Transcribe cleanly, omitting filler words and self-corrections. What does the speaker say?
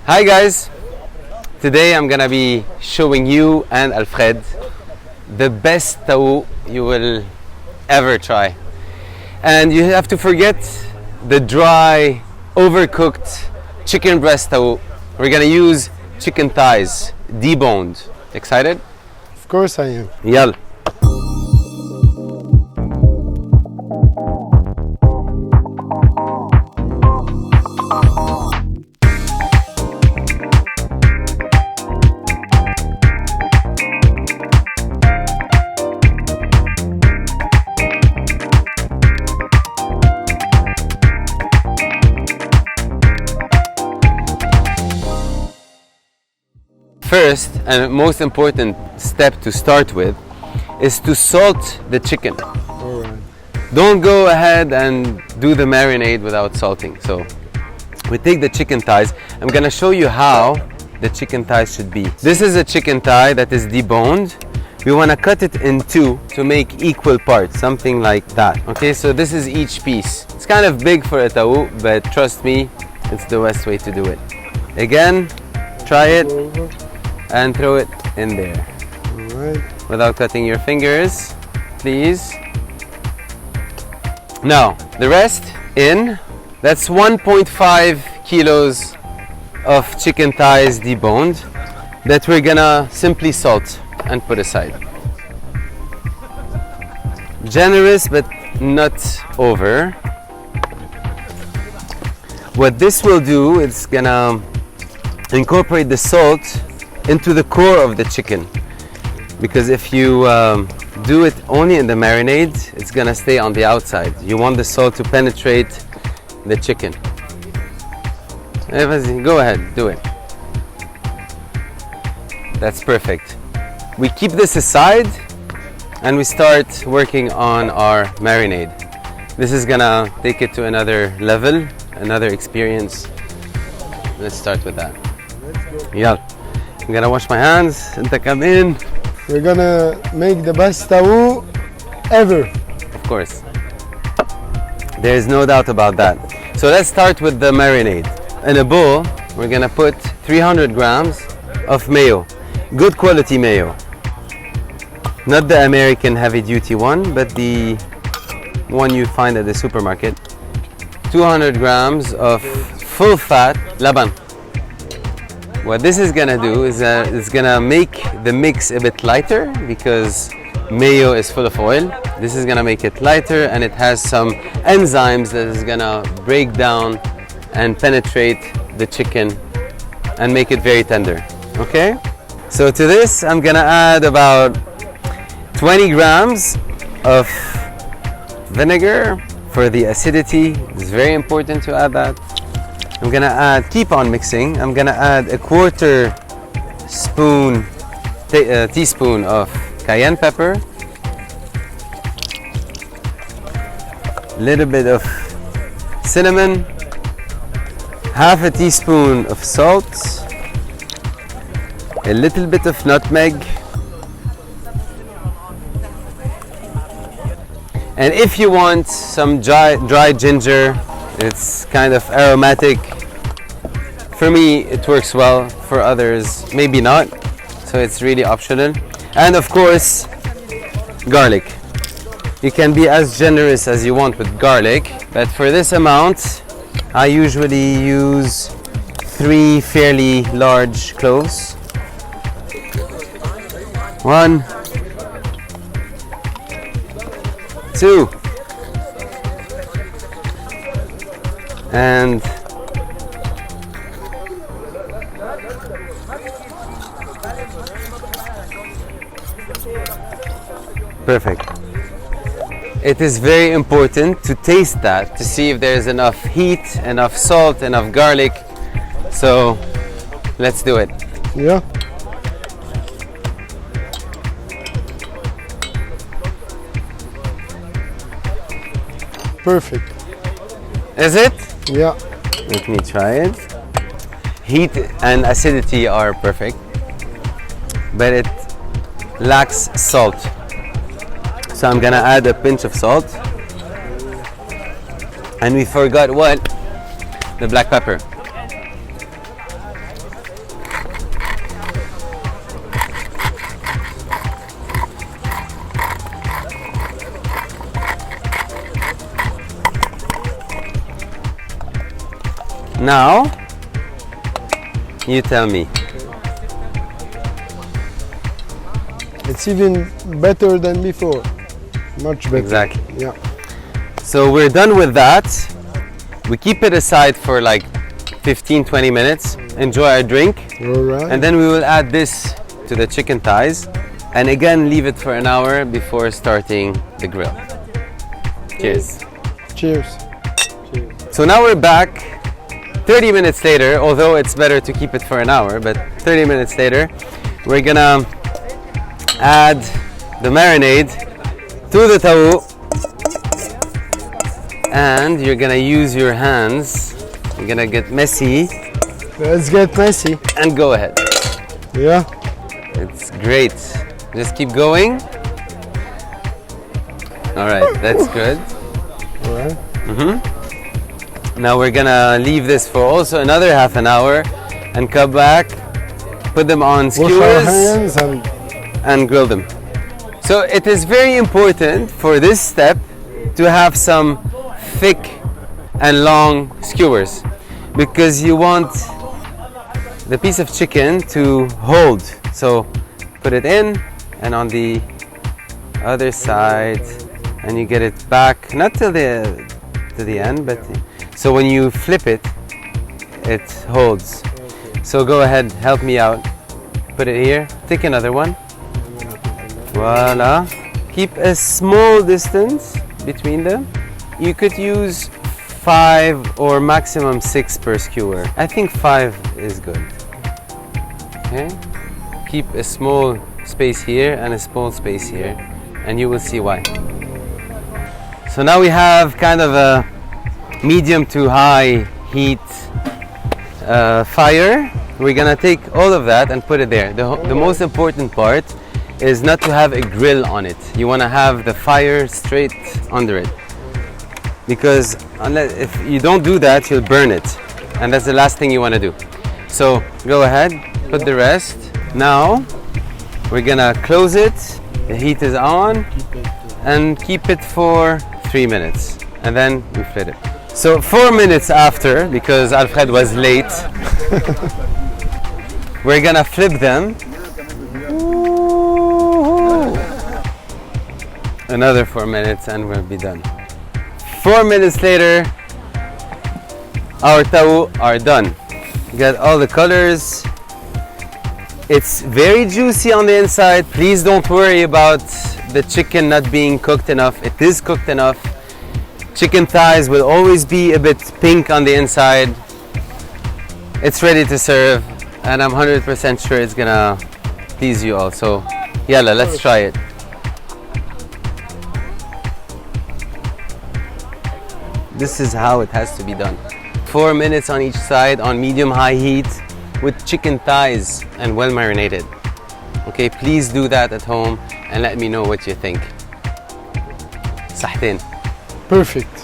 Hi guys! Today I'm gonna be showing you and Alfred the best taouk you will ever try. And you have to forget the dry, overcooked chicken breast taouk. We're gonna use chicken thighs, deboned. Excited? Of course I am. Yal. First and most important step to start with is to salt the chicken. All right. Don't go ahead and do the marinade without salting. So we take the chicken thighs. I'm gonna show you how the chicken thighs should be. This is a chicken thigh that is deboned. We wanna cut it in two to make equal parts, something like that. Okay, so this is each piece. It's kind of big for a taouk, but trust me, it's the best way to do it. Again, try it and throw it in there. All right. Without cutting your fingers, please. Now, the rest in. That's 1.5 kilos of chicken thighs deboned that we're gonna simply salt and put aside. Generous but not over. What this will do, it's gonna incorporate the salt into the core of the chicken, because if you do it only in the marinade, it's gonna stay on the outside. You want the salt to penetrate the chicken. Go ahead, do it. That's perfect. We keep this aside and we start working on our marinade. This is gonna take it to another level, another experience. Let's start with that. Yeah. I'm gonna wash my hands. Enta come in. We're gonna make the best taouk ever. Of course. There is no doubt about that. So let's start with the marinade. In a bowl, we're gonna put 300 grams of mayo. Good quality mayo. Not the American heavy duty one, but the one you find at the supermarket. 200 grams of full fat Laban. What this is gonna do is it's gonna make the mix a bit lighter because mayo is full of oil. This is gonna make it lighter, and it has some enzymes that is gonna break down and penetrate the chicken and make it very tender. Okay? So to this, I'm gonna add about 20 grams of vinegar for the acidity. It's very important to add that. I'm gonna keep on mixing. I'm gonna add a quarter teaspoon of cayenne pepper, a little bit of cinnamon, half a teaspoon of salt, a little bit of nutmeg, and if you want some dry ginger, it's kind of aromatic. For me, it works well. For others, maybe not. So it's really optional. And of course, garlic. You can be as generous as you want with garlic, but for this amount, I usually use 3 fairly large cloves. 1, 2, and perfect. It is very important to taste that to see if there's enough heat, enough salt, enough garlic. So let's do it. Yeah. Perfect. Is it? Yeah. Let me try it. Heat and acidity are perfect, but it lacks salt. So I'm gonna add a pinch of salt. And we forgot what? The black pepper. Now, you tell me. It's even better than before. Much better. Exactly. Yeah. So we're done with that. We keep it aside for like 15-20 minutes. Enjoy our drink. All right. And then we will add this to the chicken thighs. And again, leave it for an hour before starting the grill. Cheers. Cheers. So now we're back 30 minutes later, although it's better to keep it for an hour, but 30 minutes later, we're gonna add the marinade to the taouk, and you're gonna use your hands. You're gonna get messy Let's get messy. and go ahead. Yeah. It's great. Just keep going. All right, that's good. All right. Now we're gonna leave this for also another half an hour and come back, put them on Wash our skewers hands and grill them. So it is very important for this step to have some thick and long skewers, because you want the piece of chicken to hold. So put it in and on the other side, and you get it back, not to the end, but so when you flip it, it holds. So go ahead, help me out. Put it here, take another one. Voila. Keep a small distance between them. You could use 5 or maximum 6 per skewer. I think 5 is good. Okay. Keep a small space here and a small space here, and you will see why. So now we have kind of a medium to high heat fire. We're gonna take all of that and put it there. The most important part is not to have a grill on it. You wanna have the fire straight under it, because if you don't do that, you'll burn it, and that's the last thing you wanna do. So go ahead, put the rest. Now we're gonna close it. The heat is on, and keep it for 3 minutes, and then we flip it. So 4 minutes after, because Alfred was late, we're gonna flip them. Another 4 minutes and we'll be done. 4 minutes later, our taouk are done. Got all the colors. It's very juicy on the inside. Please don't worry about the chicken not being cooked enough. It is cooked enough. Chicken thighs will always be a bit pink on the inside. It's ready to serve, and I'm 100% sure it's gonna please you all. So, yalla, let's try it. This is how it has to be done. 4 minutes on each side on medium-high heat with chicken thighs and well marinated. Okay, please do that at home and let me know what you think. صحتين. Perfect.